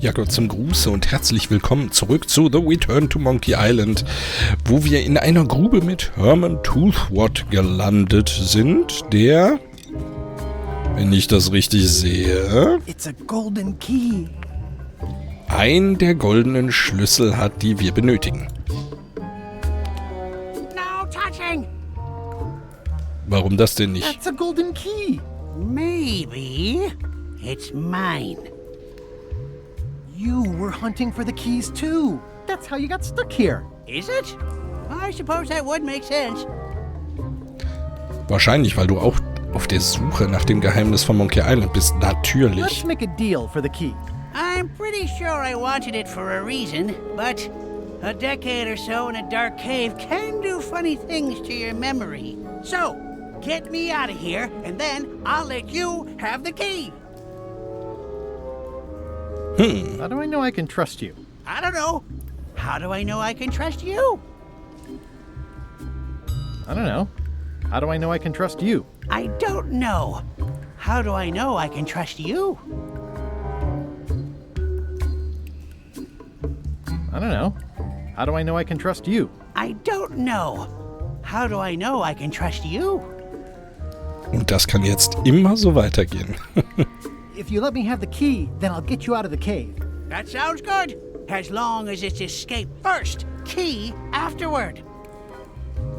Ja, Gott zum Gruße und herzlich willkommen zurück zu The Return to Monkey Island, wo wir in einer Grube mit Herman Toothwort gelandet sind, der, wenn ich das richtig sehe, It's a golden key. einen der goldenen Schlüssel hat, die wir benötigen. No touching! Warum das denn nicht? That's a golden key. Maybe it's mine. You were hunting for the keys too. That's how you got stuck here. Is it? I suppose that would make sense. Wahrscheinlich, weil du auch auf der Suche nach dem Geheimnis von Monkey Island bist. Natürlich. Let's make a deal for the key. I'm pretty sure I wanted it for a reason, but a decade or so in a dark cave can do funny things to your memory. So, get me out of here, and then I'll let you have the key. How do I know I can trust you? I don't know. How do I know I can trust you? I don't know. How do I know I can trust you? I don't know. How do I know I can trust you? I don't know. How do I know I can trust you? I don't know. How do I know I can trust you? Und das kann jetzt immer so weitergehen. If you let me have the key, then I'll get you out of the cave. That sounds good. As long as it's escape first, key afterward.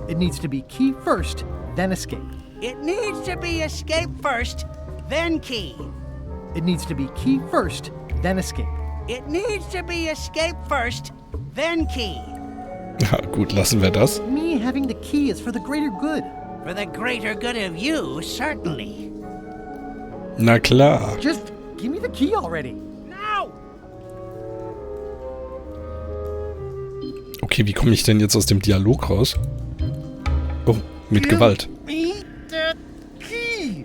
It needs to be key first, then escape. It needs to be escape first, then key. It needs to be key first, then escape. It needs to be escape first, then key. Ja, gut, lassen wir das. Me having the key is for the greater good. For the greater good of you, certainly. Na klar. Just give me the key already. Now! Okay, wie komme ich denn jetzt aus dem Dialog raus? Oh, mit Gewalt. Me the key.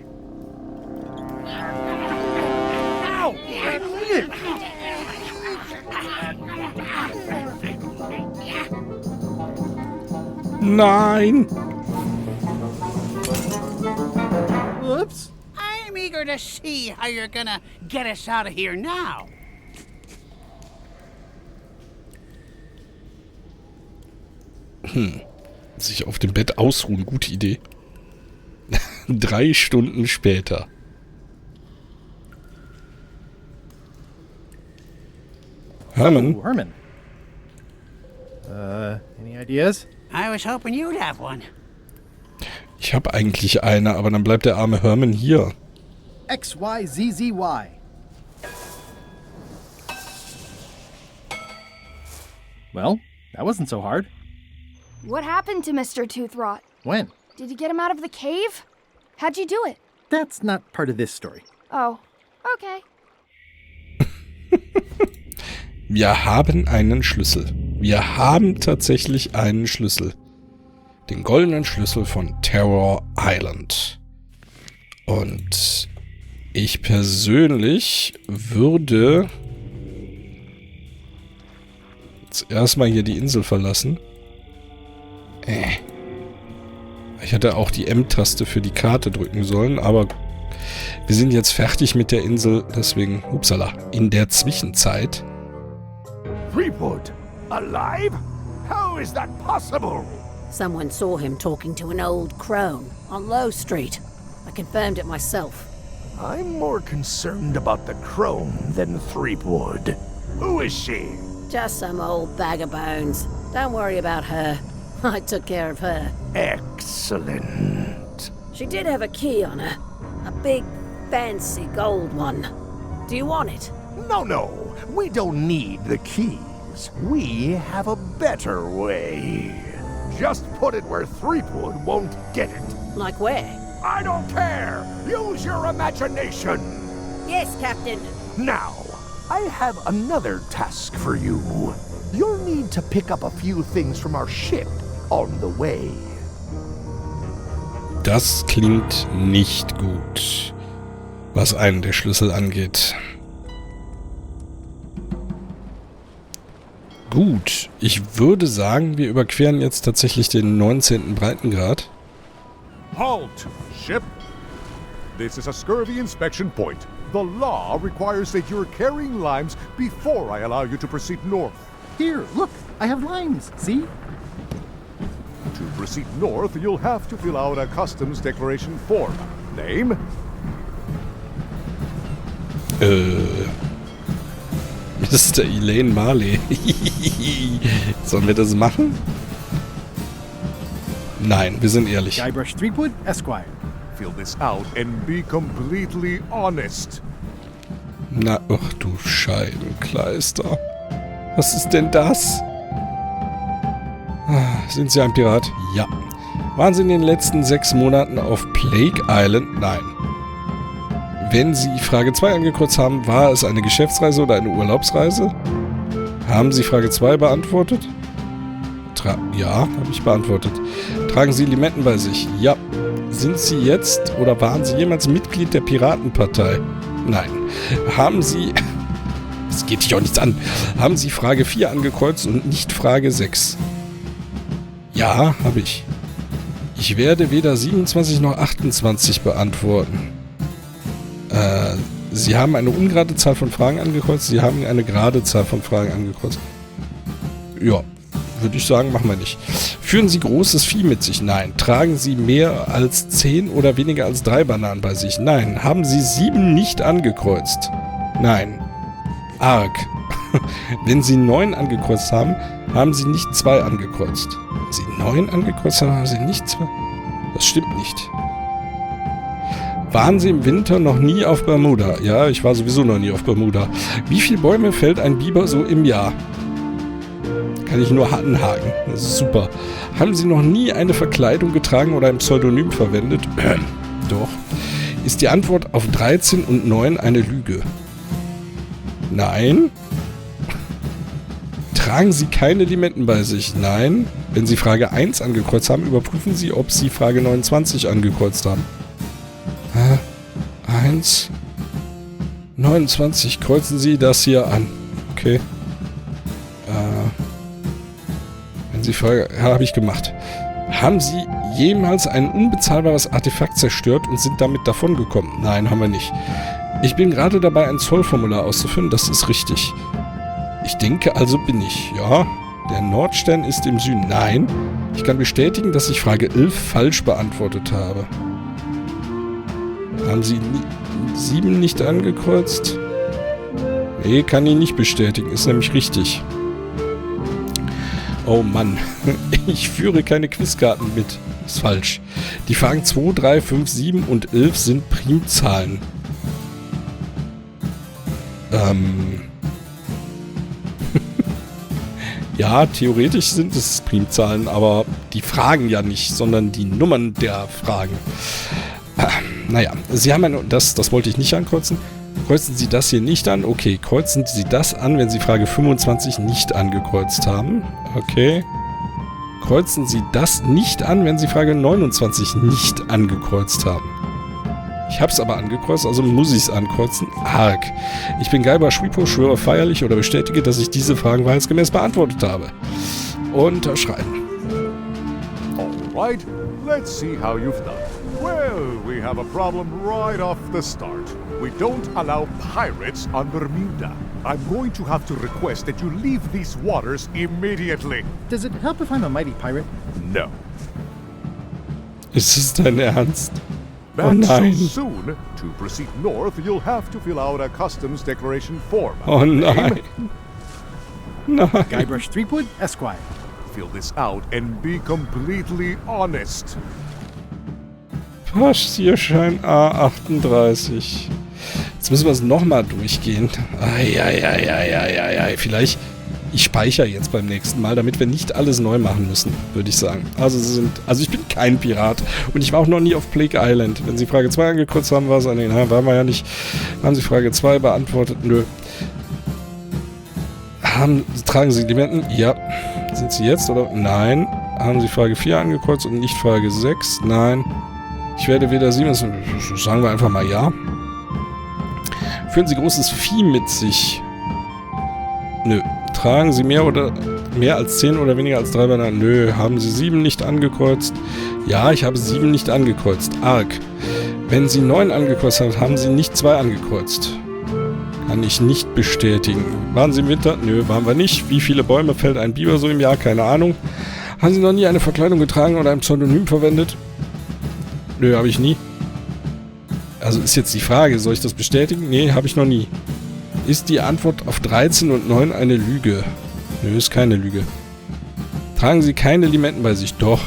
Now! I need it. Nein! Whoops. I'm eager to see how you're gonna get us out of here now. Sich auf dem Bett ausruhen, gute Idee. 3 Stunden später. Herman? Oh, Herman. Any ideas? I was hoping you'd have one. Ich habe eigentlich eine, aber dann bleibt der arme Herman hier. X, Y, Z, Z, Y. Well, that wasn't so hard. What happened to Mr. Toothrot? When? Did you get him out of the cave? How'd you do it? That's not part of this story. Oh, okay. Wir haben einen Schlüssel. Wir haben tatsächlich einen Schlüssel. Den goldenen Schlüssel von Terror Island. Und ich persönlich würde jetzt erstmal hier die Insel verlassen. Ich hätte auch die M-Taste für die Karte drücken sollen, aber wir sind jetzt fertig mit der Insel, deswegen, upsala, in der Zwischenzeit. Threepwood? Alive? How is that possible? Someone saw him talking to an old crone on Low Street. I confirmed it myself. I'm more concerned about the crone than Threepwood. Who is she? Just some old bag of bones. Don't worry about her. I took care of her. Excellent. She did have a key on her. A big, fancy gold one. Do you want it? No. We don't need the keys. We have a better way. Just put it where Threepwood won't get it. Like where? I don't care. Use your imagination. Yes, Captain. Now, I have another task for you. You'll need to pick up a few things from our ship on the way. Das klingt nicht gut, was einen der Schlüssel angeht. Gut, ich würde sagen, wir überqueren jetzt tatsächlich den 19. Breitengrad. Halt, ship! This is a scurvy inspection point. The law requires that you're carrying limes before I allow you to proceed north. Here, look, I have limes, see? To proceed north, you'll have to fill out a customs declaration form. Name? Mr. Elaine Marley. Sollen wir das machen? Nein, wir sind ehrlich. Guybrush Threepwood, Esquire. Fill this out and be completely honest. Na, ach du Scheibenkleister. Was ist denn das? Sind Sie ein Pirat? Ja. Waren Sie in den letzten 6 Monaten auf Plague Island? Nein. Wenn Sie Frage 2 angekreuzt haben, war es eine Geschäftsreise oder eine Urlaubsreise? Haben Sie Frage 2 beantwortet? Ja, habe ich beantwortet. Tragen Sie Limetten bei sich? Ja. Sind Sie jetzt oder waren Sie jemals Mitglied der Piratenpartei? Nein. Haben Sie... Das geht dich auch nichts an. Haben Sie Frage 4 angekreuzt und nicht Frage 6? Ja, habe ich. Ich werde weder 27 noch 28 beantworten. Sie haben eine ungerade Zahl von Fragen angekreuzt. Sie haben eine gerade Zahl von Fragen angekreuzt. Ja, würde ich sagen, machen wir nicht. Führen Sie großes Vieh mit sich? Nein. Tragen Sie mehr als 10 oder weniger als 3 Bananen bei sich? Nein. Haben Sie 7 nicht angekreuzt? Nein. Arg. Wenn Sie 9 angekreuzt haben, haben Sie nicht 2 angekreuzt. Wenn Sie 9 angekreuzt haben, haben Sie nicht 2. Das stimmt nicht. Waren Sie im Winter noch nie auf Bermuda? Ja, ich war sowieso noch nie auf Bermuda. Wie viele Bäume fällt ein Biber so im Jahr? Kann ich nur anhaken. Das ist super. Haben Sie noch nie eine Verkleidung getragen oder ein Pseudonym verwendet? Doch. Ist die Antwort auf 13 und 9 eine Lüge? Nein. Tragen Sie keine Limetten bei sich? Nein. Wenn Sie Frage 1 angekreuzt haben, überprüfen Sie, ob Sie Frage 29 angekreuzt haben. 1. 29. Kreuzen Sie das hier an. Okay. Wenn Sie Frage... Ja, habe ich gemacht. Haben Sie jemals ein unbezahlbares Artefakt zerstört und sind damit davongekommen? Nein, haben wir nicht. Ich bin gerade dabei, ein Zollformular auszufüllen. Das ist richtig. Ich denke, also bin ich. Ja. Der Nordstern ist im Süden. Nein. Ich kann bestätigen, dass ich Frage 11 falsch beantwortet habe. Haben Sie 7 nicht angekreuzt? Nee, kann ich nicht bestätigen. Ist nämlich richtig. Oh Mann. Ich führe keine Quizkarten mit. Ist falsch. Die Fragen 2, 3, 5, 7 und 11 sind Primzahlen. Ja, theoretisch sind es Primzahlen, aber die Fragen ja nicht, sondern die Nummern der Fragen. Naja, Sie haben das wollte ich nicht ankreuzen. Kreuzen Sie das hier nicht an? Okay, kreuzen Sie das an, wenn Sie Frage 25 nicht angekreuzt haben. Okay. Kreuzen Sie das nicht an, wenn Sie Frage 29 nicht angekreuzt haben. Ich habe es aber angekreuzt, also muss ich es ankreuzen. Arg. Ich bin Guybrush Threepwood, schwöre feierlich oder bestätige, dass ich diese Fragen wahrheitsgemäß beantwortet habe. Unterschreiben. Alright, let's see how you've done. Well, we have a problem right off the start. We don't allow pirates on Bermuda. I'm going to have to request that you leave these waters immediately. Does it help if I'm a mighty pirate? No. Ist es dein Ernst? Oh But nein. so soon, to proceed north, you'll have to fill out a customs declaration form. Oh nein. Nein. Guybrush Threepwood, Esquire. Fill this out and be completely honest. Passierschein A38. Jetzt müssen wir es nochmal durchgehen. Eieieiei. Vielleicht, ich speichere jetzt beim nächsten Mal, damit wir nicht alles neu machen müssen, würde ich sagen. Also ich bin kein Pirat und ich war auch noch nie auf Plague Island. Wenn Sie Frage 2 angekreuzt haben, war es an den waren wir ja nicht. Haben Sie Frage 2 beantwortet? Nö. Tragen Sie Limetten? Ja. Sind Sie jetzt oder? Nein. Haben Sie Frage 4 angekreuzt und nicht Frage 6? Nein. Ich werde weder 7, sagen wir einfach mal ja. Führen Sie großes Vieh mit sich? Nö. Tragen Sie mehr als 10 oder weniger als 3 Bananen? Nö. Haben Sie 7 nicht angekreuzt? Ja, ich habe 7 nicht angekreuzt. Arg. Wenn Sie 9 angekreuzt haben, haben Sie nicht 2 angekreuzt. Kann ich nicht bestätigen. Waren Sie im Winter? Nö, waren wir nicht. Wie viele Bäume fällt ein Biber so im Jahr? Keine Ahnung. Haben Sie noch nie eine Verkleidung getragen oder ein Pseudonym verwendet? Nö, habe ich nie. Also ist jetzt die Frage, soll ich das bestätigen? Nee, habe ich noch nie. Ist die Antwort auf 13 und 9 eine Lüge? Nö, ist keine Lüge. Tragen Sie keine Limetten bei sich? Doch.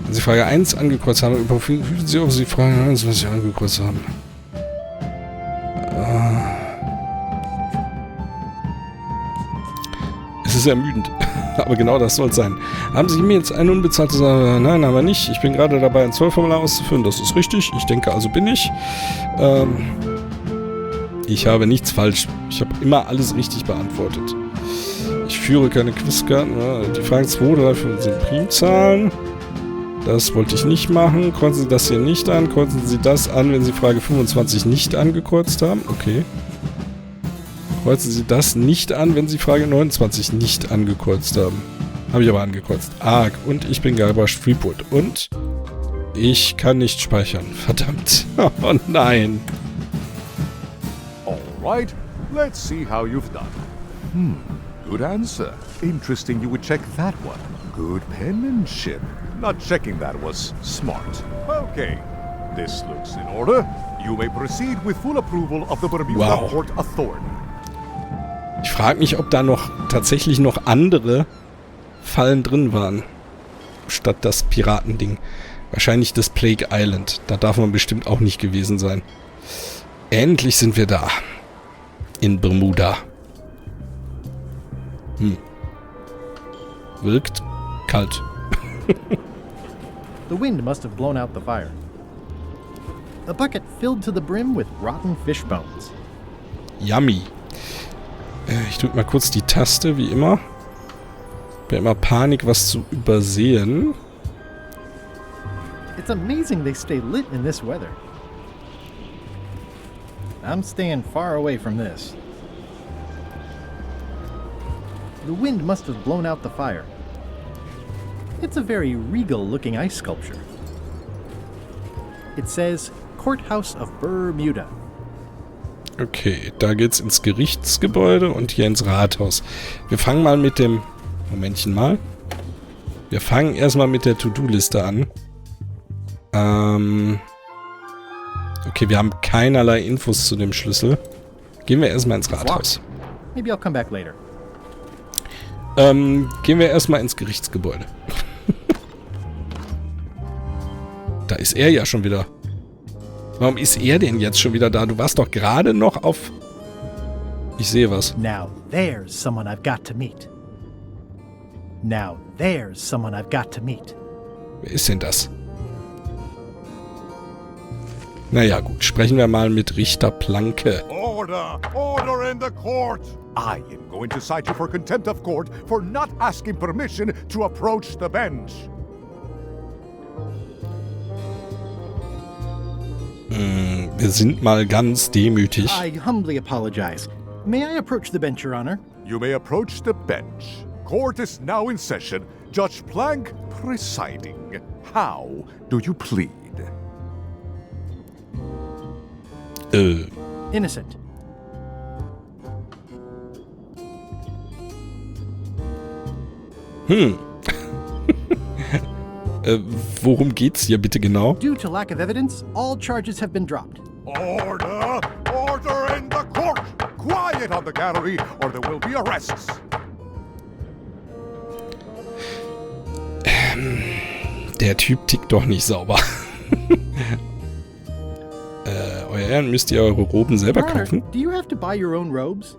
Wenn Sie Frage 1 angekreuzt haben, überprüfen Sie, ob Sie Frage 1, was Sie angekreuzt haben. Es ist ermüdend. Aber genau das soll es sein. Haben Sie mir jetzt ein unbezahltes... Nein, haben wir nicht. Ich bin gerade dabei, ein Zollformular auszuführen. Das ist richtig. Ich denke, also bin ich. Ich habe nichts falsch. Ich habe immer alles richtig beantwortet. Ich führe keine Quizkarten. Die Fragen 2, 3, 5 sind Primzahlen. Das wollte ich nicht machen. Kreuzen Sie das hier nicht an. Kreuzen Sie das an, wenn Sie Frage 25 nicht angekreuzt haben. Okay. Kreuzen Sie das nicht an, wenn Sie Frage 29 nicht angekreuzt haben. Habe ich aber angekreuzt. Arg. Und ich bin Gilbert Freeput. Und ich kann nicht speichern. Verdammt. Oh nein. Alright, let's see how you've done. Good answer. Interesting you would check that one. Good penmanship. Not checking that was smart. Okay, this looks in order. You may proceed with full approval of the Bermuda Port Authority. Ich frage mich, ob da tatsächlich noch andere Fallen drin waren. Statt das Piratending. Wahrscheinlich das Plague Island. Da darf man bestimmt auch nicht gewesen sein. Endlich sind wir da. In Bermuda. Wirkt kalt. The wind must have blown out the fire. The bucket filled to the brim with rotten fish bones. Yummy. Ich drücke mal kurz die Taste, wie immer. Ich habe immer Panik, was zu übersehen. It's amazing they stay lit in this weather. I'm staying far away from this. The wind must have blown out the fire. It's a very regal-looking ice sculpture. It says, Courthouse of Bermuda. Okay, da geht's ins Gerichtsgebäude und hier ins Rathaus. Wir fangen mal mit dem... Momentchen mal. Wir fangen erstmal mit der To-Do-Liste an. Okay, wir haben keinerlei Infos zu dem Schlüssel. Gehen wir erstmal ins Rathaus. Maybe I'll come back later. Gehen wir erstmal ins Gerichtsgebäude. Da ist er ja schon wieder. Warum ist er denn jetzt schon wieder da? Du warst doch gerade noch auf... Ich sehe was. Now there's someone I've got to meet. Now there's someone I've got to meet. Wer ist denn das? Naja, gut. Sprechen wir mal mit Richter Planke. Order! Order in the court! I am going to cite you for contempt of court for not asking permission to approach the bench. Wir sind mal ganz demütig. I humbly apologize. May I approach the bench, Your Honor? You may approach the bench. Court is now in session. Judge Plank presiding. How do you plead? Innocent. Worum geht's hier bitte genau? Due to lack of evidence, all charges have been dropped. Order! Order in the court! Quiet on the gallery or there will be arrests. Der Typ tickt doch nicht sauber. Euer Ehren, müsst ihr eure Roben selber Your Honor, kaufen? do you have to buy your own robes?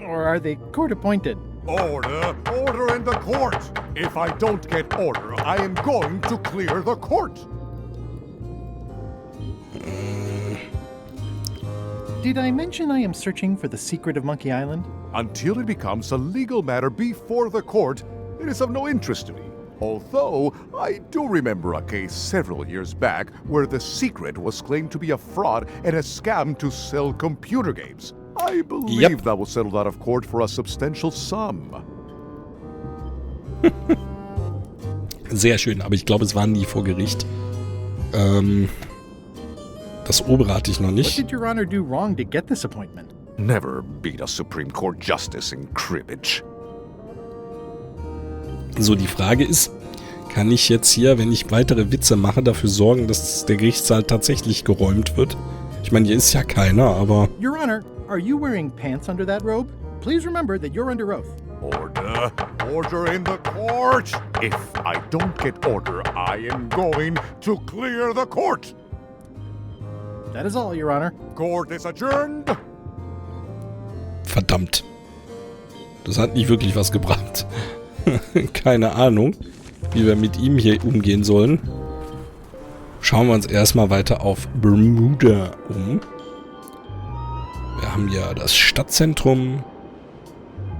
Or are they court-appointed? Order! Order in the court! If I don't get order, I am going to clear the court! Did I mention I am searching for the secret of Monkey Island? Until it becomes a legal matter before the court, it is of no interest to me. Although, I do remember a case several years back where the secret was claimed to be a fraud and a scam to sell computer games. I believe that was settled out of court for a substantial sum. Sehr schön, aber ich glaube, es waren nie vor Gericht. Das obere hatte ich noch What nicht. did Your Honor do wrong to get this appointment? Never beat a Supreme Court justice in cribbage. So, die Frage ist, kann ich jetzt hier, wenn ich weitere Witze mache, dafür sorgen, dass der Gerichtssaal tatsächlich geräumt wird? Ich meine, hier ist ja keiner, aber... Your Honor, are you wearing pants under that robe? Please remember that you're under oath. Order! Order in the court! If I don't get order, I am going to clear the court! That is all, Your Honor. Court is adjourned! Verdammt. Das hat nicht wirklich was gebracht. Keine Ahnung, wie wir mit ihm hier umgehen sollen. Schauen wir uns erstmal weiter auf Bermuda um. Wir haben ja das Stadtzentrum,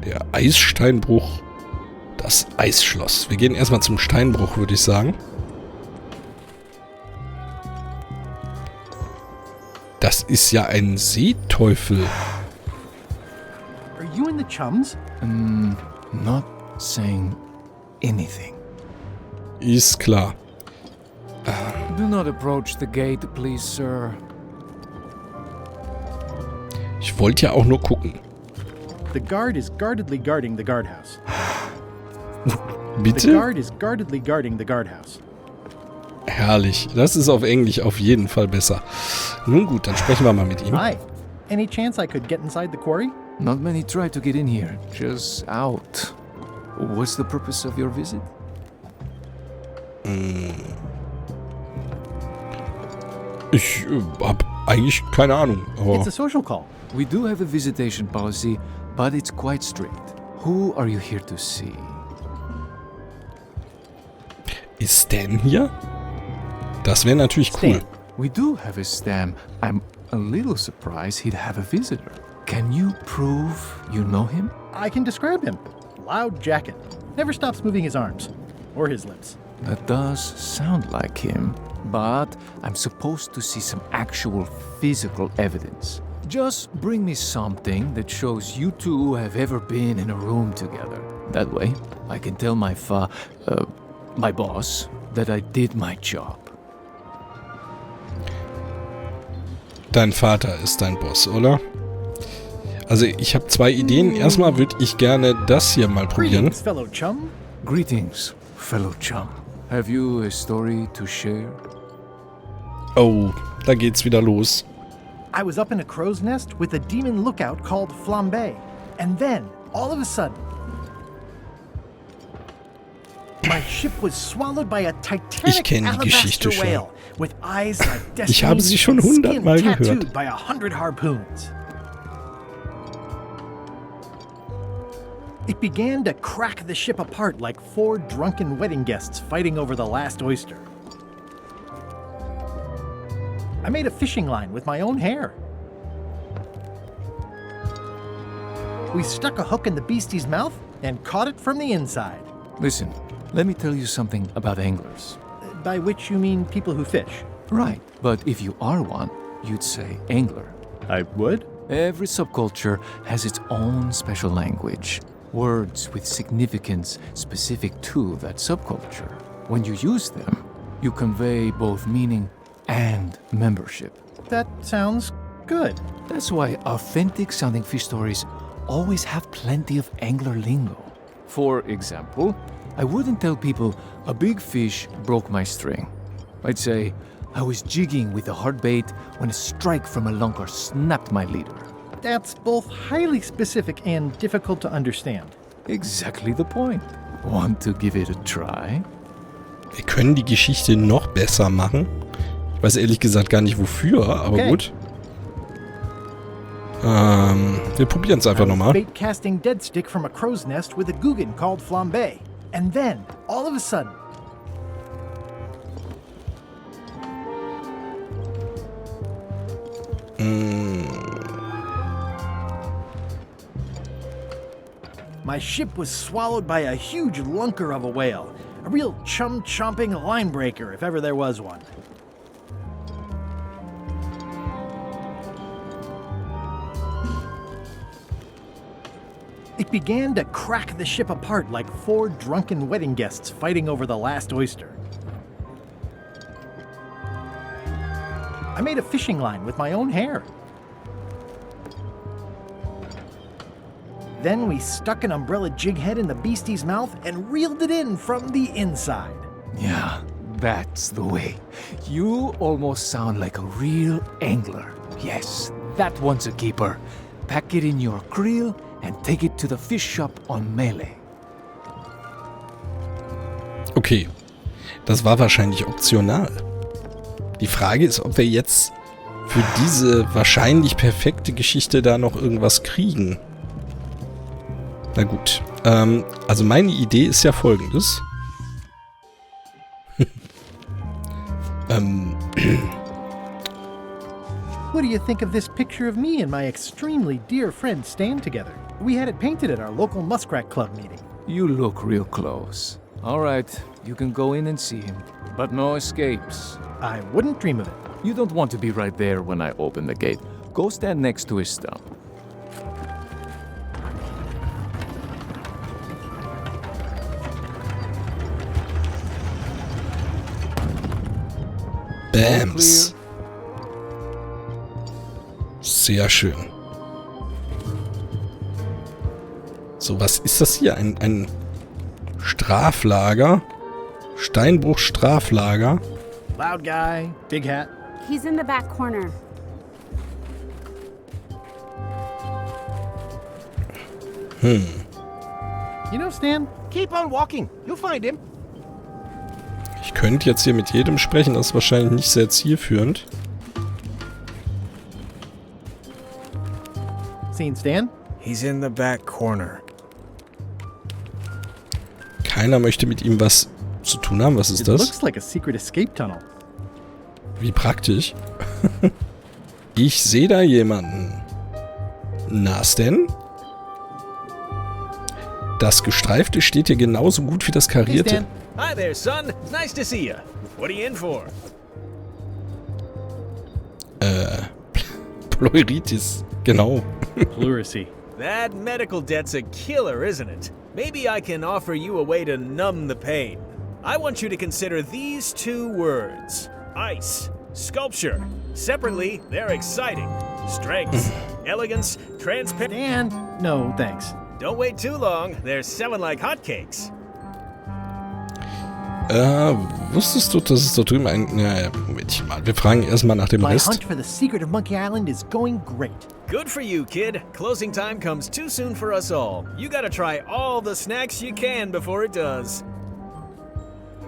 der Eissteinbruch, das Eisschloss. Wir gehen erstmal zum Steinbruch, würde ich sagen. Das ist ja ein Seeteufel. Are you in the chums? Not saying anything. Ist klar. Do not approach the gate, please, sir. Ich wollte ja auch nur gucken. The guard is guardedly guarding the guardhouse. The Bitte? guard is guardedly guarding the guardhouse. Herrlich. Das ist auf Englisch auf jeden Fall besser. Nun gut, dann sprechen wir mal mit ihm. Hi. Any chance I could get inside the quarry? Not many try to get in here, just out. What's the purpose of your visit? Ich hab eigentlich keine Ahnung. Aber It's a social call. We do have a visitation policy, but it's quite strict. Who are you here to see? ist Stan hier? Das wäre natürlich cool. Stan. We do have a Stan. I'm a little surprised he'd have a visitor. Can you prove you know him? I can describe him. Loud jacket. Never stops moving his arms. Or his lips. That does sound like him, but I'm supposed to see some actual physical evidence. Just bring me something that shows you two have ever been in a room together. That way, I can tell my boss that I did my job. Dein Vater ist dein Boss, oder? Also ich habe zwei Ideen. Erstmal würde ich gerne das hier mal probieren. Greetings, fellow chum. Greetings, fellow chum. Have you a story to share? Oh, da geht's wieder los. I was up in a crow's nest with a demon lookout called Flambe. And then, all of a sudden, my ship was swallowed by a Ich titanic kenne die Geschichte alabaster schon. whale with eyes like Ich habe sie schon destiny and 100-mal skin gehört. tattooed by 100 harpoons. It began to crack the ship apart like 4 drunken wedding guests fighting over the last oyster. I made a fishing line with my own hair. We stuck a hook in the beastie's mouth and caught it from the inside. Listen, let me tell you something about anglers. By which you mean people who fish. Right, but if you are one, you'd say angler. I would? Every subculture has its own special language. Words with significance specific to that subculture. When you use them, you convey both meaning and membership. That sounds good. That's why authentic sounding fish stories always have plenty of angler lingo. For example, I wouldn't tell people a big fish broke my string. I'd say I was jigging with a hard bait when a strike from a lunker snapped my leader. That's both highly specific and difficult to understand. Exactly the point. Want to give it a try? Wir können die Geschichte noch besser machen. Ich weiß ehrlich gesagt gar nicht wofür, aber Okay. gut. Wir probieren es einfach I was nochmal. bait casting dead stick from a crow's nest with a Guggen called Flambe. And then, all of a sudden, my ship was swallowed by a huge lunker of a whale. A real chum-chomping line breaker, if ever there was one. It began to crack the ship apart like 4 drunken wedding guests fighting over the last oyster. I made a fishing line with my own hair. Then we stuck an umbrella jig head in the beastie's mouth and reeled it in from the inside. Yeah, that's the way. You almost sound like a real angler. Yes, that one's a keeper. Pack it in your creel and take it to the fish shop on Melee. Okay, das war wahrscheinlich optional. Die Frage ist, ob wir jetzt für diese wahrscheinlich perfekte Geschichte da noch irgendwas kriegen. Na gut, also meine Idee ist ja folgendes. What do you think of this picture of me and my extremely dear friend Stan together? We had it painted at our local Muskrat Club meeting. You look real close. All right, you can go in and see him, but no escapes. I wouldn't dream of it. You don't want to be right there when I open the gate. Go stand next to his stump. Bams. Sehr schön. So, was ist das hier? Ein Straflager? Steinbruch-Straflager? Loud guy, big hat. He's in the back corner. You know, Stan, keep on walking. You'll find him. Ich könnte jetzt hier mit jedem sprechen, das ist wahrscheinlich nicht sehr zielführend. Seen Stan? He's in the back corner. Keiner möchte mit ihm was zu tun haben. Was ist It das? looks like a secret escape tunnel. Wie praktisch. Ich sehe da jemanden. Na, Stan? Das Gestreifte steht hier genauso gut wie das Hey, Karierte. Stan. Hi there, son. Nice to see you. What are you in for? Pleuritis. Genau. Pleurisy. That medical debt's a killer, isn't it? Maybe I can offer you a way to numb the pain. I want you to consider these two words. Ice. Sculpture. Separately, they're exciting. Strength. Elegance. Transparent. Stan, no thanks. Don't wait too long. They're selling like hotcakes. Wusstest du, dass es da drüben ein... Naja, Momentchen mal. Wir fragen erstmal nach dem My Rest. hunt for the secret of Monkey Island is going great. Good for you, kid. Closing time comes too soon for us all. You gotta try all the snacks you can before it does.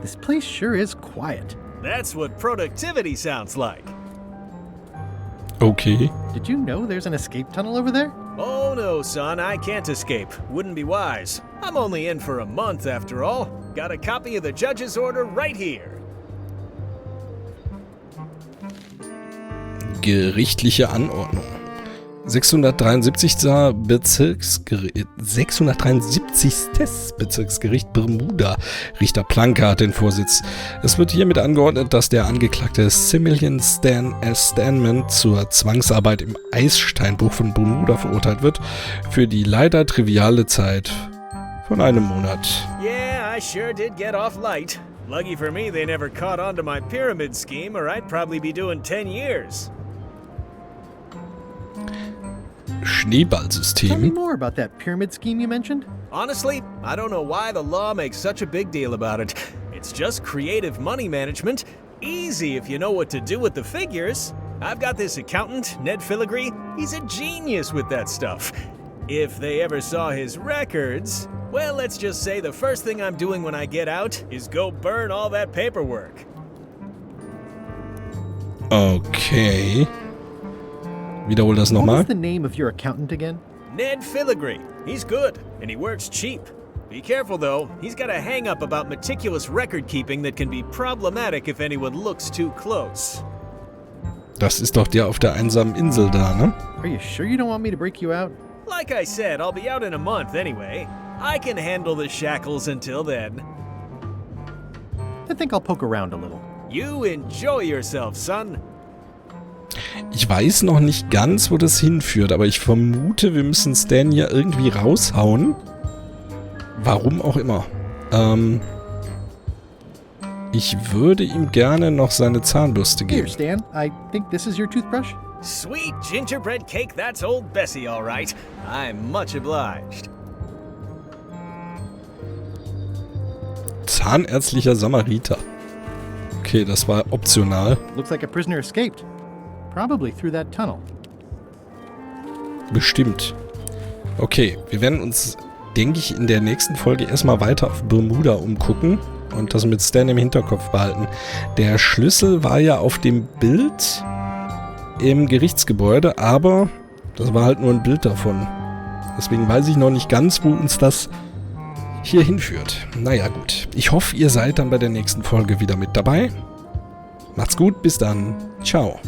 This place sure is quiet. That's what productivity sounds like. Okay. Did you know there's an escape tunnel over there? Oh no, son, I can't escape. Wouldn't be wise. I'm only in for a month after all. Got a copy of the judge's order right here. Gerichtliche Anordnung. 673. Bezirksgericht Bermuda. Richter Planke hat den Vorsitz. Es wird hiermit angeordnet, dass der Angeklagte Similian Stan S. Stanman zur Zwangsarbeit im Eissteinbruch von Bermuda verurteilt wird, für die leider triviale Zeit von einem Monat. Yeah, I sure did get off light. Lucky for me, they never caught on to my pyramid scheme, or I'd probably be doing 10 years. Tell me Schneeballsystem. more about that pyramid scheme you mentioned. Honestly, I don't know why the law makes such a big deal about it. It's just creative money management. Easy if you know what to do with the figures. I've got this accountant, Ned Filigree. He's a genius with that stuff. If they ever saw his records, well, let's just say the first thing I'm doing when I get out is go burn all that paperwork. Okay. Wiederhol das What nochmal. was the name of your accountant again? Ned Filigree. He's good, and he works cheap. Be careful, though. He's got a hang-up about meticulous record-keeping that can be problematic if anyone looks too close. Das ist doch der auf der einsamen Insel da, ne? Are you sure you don't want me to break you out? Like I said, I'll be out in a month anyway. I can handle the shackles until then. I think I'll poke around a little. You enjoy yourself, son. Ich weiß noch nicht ganz, wo das hinführt, aber ich vermute, wir müssen Stan hier irgendwie raushauen. Warum auch immer. Ich würde ihm gerne noch seine Zahnbürste Here, geben. Stan. I think this is your toothbrush. Sweet gingerbread cake, that's old Bessie, all right. I'm much obliged. Zahnärztlicher Samariter. Okay, das war optional. Looks like a prisoner escaped. Probably through that tunnel. Bestimmt. Okay, wir werden uns, denke ich, in der nächsten Folge erstmal weiter auf Bermuda umgucken und das mit Stan im Hinterkopf behalten. Der Schlüssel war ja auf dem Bild im Gerichtsgebäude, aber das war halt nur ein Bild davon. Deswegen weiß ich noch nicht ganz, wo uns das hier hinführt. Naja, gut. Ich hoffe, ihr seid dann bei der nächsten Folge wieder mit dabei. Macht's gut, bis dann. Ciao.